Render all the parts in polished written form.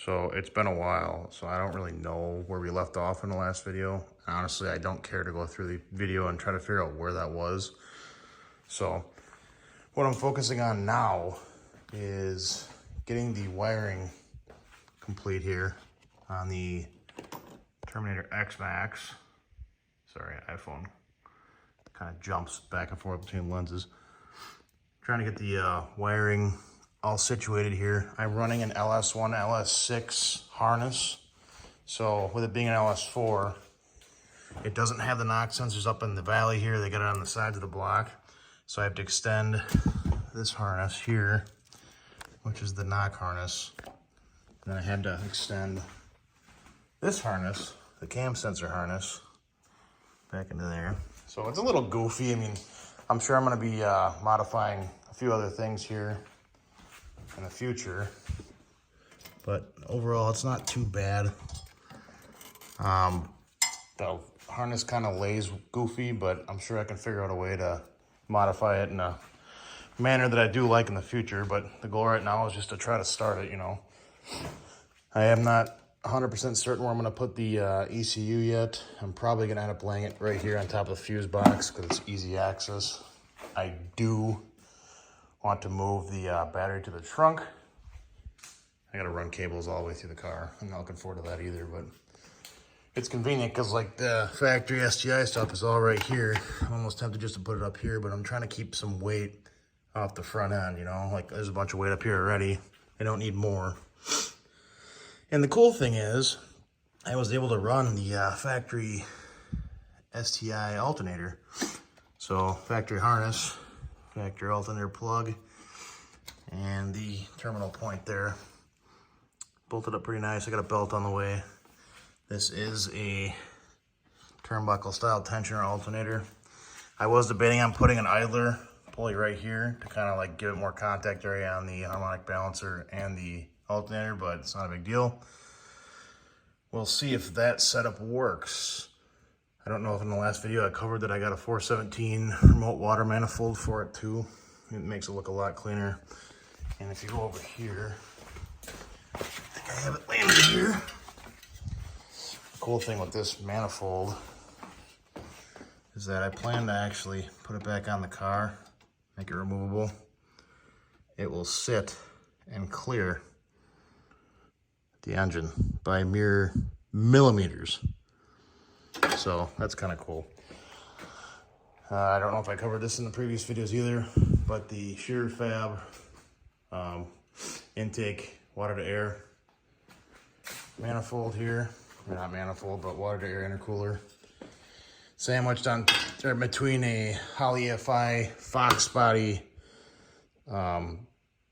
So it's been a while, so I don't really know where we left off in the last video. Honestly, I don't care to go through the video and try to figure out where that was. So what I'm focusing on now is getting the wiring complete here on the Terminator X Max. Sorry, iPhone kind of jumps back and forth between lenses. Trying to get the wiring all situated here. I'm running an LS1, LS6 harness. So with it being an LS4, it doesn't have the knock sensors up in the valley here. They got it on the sides of the block. So I have to extend this harness here, which is the knock harness. And then I had to extend this harness, the cam sensor harness, back into there. So it's a little goofy. I mean, I'm sure I'm gonna be modifying a few other things here in the future, but overall it's not too bad. The harness kind of lays goofy, but I'm sure I can figure out a way to modify it in a manner that I do like in the future. But the goal right now is just to try to start it, you know. I am not 100% certain where I'm going to put the ECU yet. I'm probably going to end up laying it right here on top of the fuse box because it's easy access. I do want to move the battery to the trunk. I got to run cables all the way through the car. I'm not looking forward to that either, but it's convenient because like the factory STI stuff is all right here. I'm almost tempted just to put it up here, but I'm trying to keep some weight off the front end, you know, like there's a bunch of weight up here already. I don't need more. And the cool thing is I was able to run the factory STI alternator. So factory harness, factory alternator plug, and the terminal point there. Bolted up pretty nice. I got a belt on the way. This is a turnbuckle style tensioner alternator. I was debating on putting an idler pulley right here to kind of like give it more contact area on the harmonic balancer and the alternator, but it's not a big deal. We'll see if that setup works. I don't know if in the last video I covered that I got a 417 remote water manifold for it too. It makes it look a lot cleaner. And if you go over here, I think I have it landed here. The cool thing with this manifold is that I plan to actually put it back on the car, make it removable. It will sit and clear the engine by mere millimeters. So that's kind of cool. I don't know if I covered this in the previous videos either, but the shear fab intake water to air manifold here, or not manifold, but water to air intercooler, sandwiched on between a Holley EFI Fox body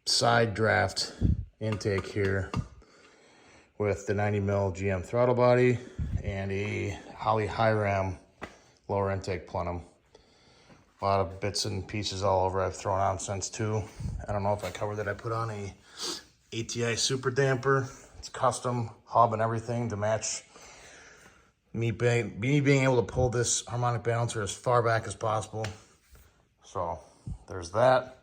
side draft intake here with the 90mm GM throttle body and a Holley high ram lower intake plenum. A lot of bits and pieces all over I've thrown on since too. I don't know if I covered that. I put on a ATI super damper. It's custom hub and everything to match me being able to pull this harmonic balancer as far back as possible. So there's that.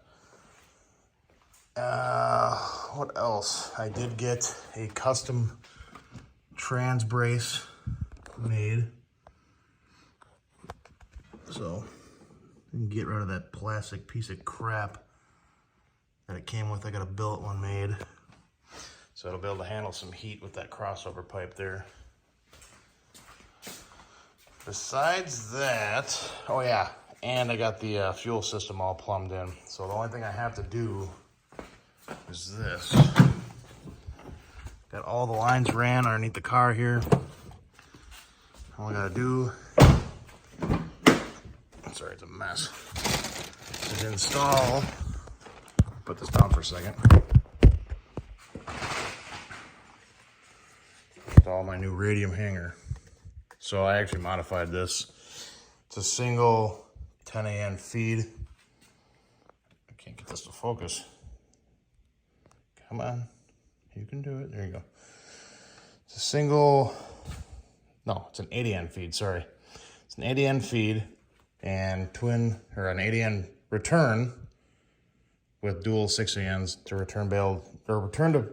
What else? I did get a custom trans brace made. So you can get rid of that plastic piece of crap that it came with. I got a billet one made. So it'll be able to handle some heat with that crossover pipe there. Besides that, oh yeah, and I got the fuel system all plumbed in. So the only thing I have to do is this. Got all the lines ran underneath the car here. All I gotta do, sorry, it's a mess, is install, put this down for a second. Install my new radium hanger. So I actually modified this. It's a single 10 ADN feed. I can't get this to focus. Come on, you can do it. There you go. It's a single, no, it's an ADN feed, sorry. It's an ADN feed and twin, or an ADN return with dual 6 ANs to return to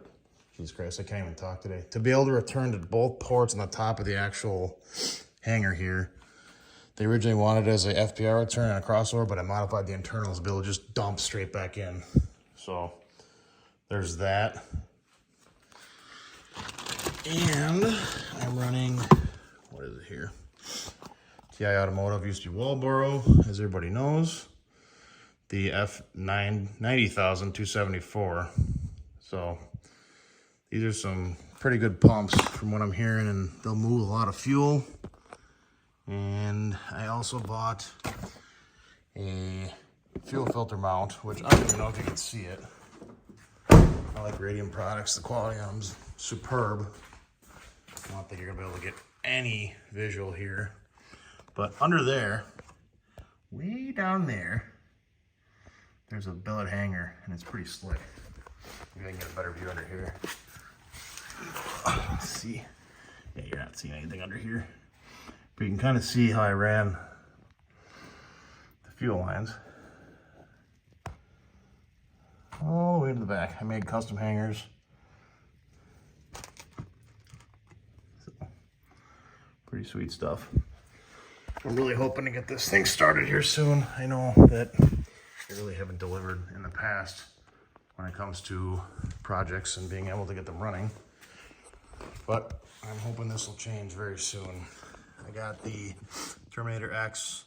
Jesus Christ, I can't even talk today. To be able to return to both ports on the top of the actual hanger here. They originally wanted it as a FPR return and a crossover, but I modified the internals to be able to just dump straight back in. So there's that. And I'm running, what is it here? TI Automotive, used to be Walboro, as everybody knows. The F90274. So these are some pretty good pumps from what I'm hearing, and they'll move a lot of fuel. And I also bought a fuel filter mount, which I don't even know if you can see it. I like Radium products. The quality on them is superb. I don't think you're gonna be able to get any visual here. But under there, way down there, there's a billet hanger, and it's pretty slick. Maybe I can get a better view under here. Let's see. Yeah, you're not seeing anything under here. But you can kind of see how I ran the fuel lines. All the way to the back. I made custom hangers. So, pretty sweet stuff. I'm really hoping to get this thing started here soon. I know that I really haven't delivered in the past when it comes to projects and being able to get them running. But I'm hoping this will change very soon. I got the Terminator X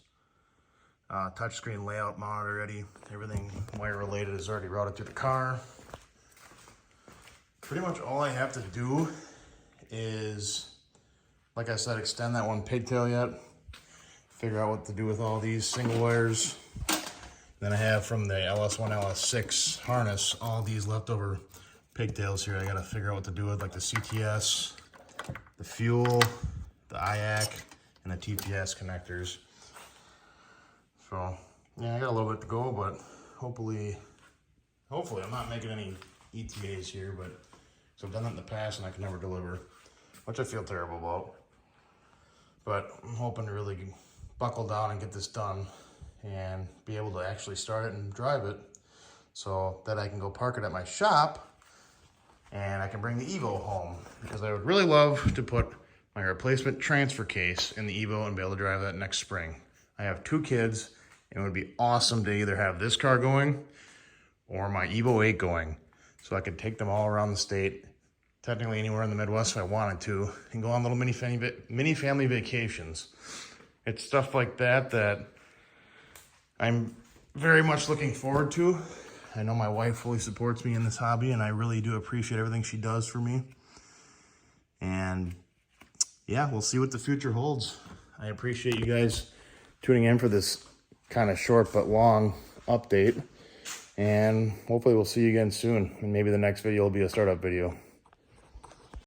touchscreen layout monitor ready. Everything wire related is already routed through the car. Pretty much all I have to do is, like I said, extend that one pigtail yet. Figure out what to do with all these single wires. Then I have from the LS1, LS6 harness, all these leftover pigtails here. I gotta figure out what to do with, like the CTS, the fuel, the IAC, and the TPS connectors. So, yeah, I got a little bit to go, but hopefully I'm not making any ETAs here, but so I've done that in the past and I can never deliver, which I feel terrible about. But I'm hoping to really buckle down and get this done and be able to actually start it and drive it so that I can go park it at my shop and I can bring the Evo home, because I would really love to put my replacement transfer case in the Evo and be able to drive that next spring. I have 2 kids, and it would be awesome to either have this car going or my Evo 8 going, so I could take them all around the state, technically anywhere in the Midwest if I wanted to, and go on little mini family vacations. It's stuff like that that I'm very much looking forward to. I know my wife fully supports me in this hobby, and I really do appreciate everything she does for me. And yeah, we'll see what the future holds. I appreciate you guys tuning in for this kind of short but long update. And hopefully we'll see you again soon. And maybe the next video will be a startup video.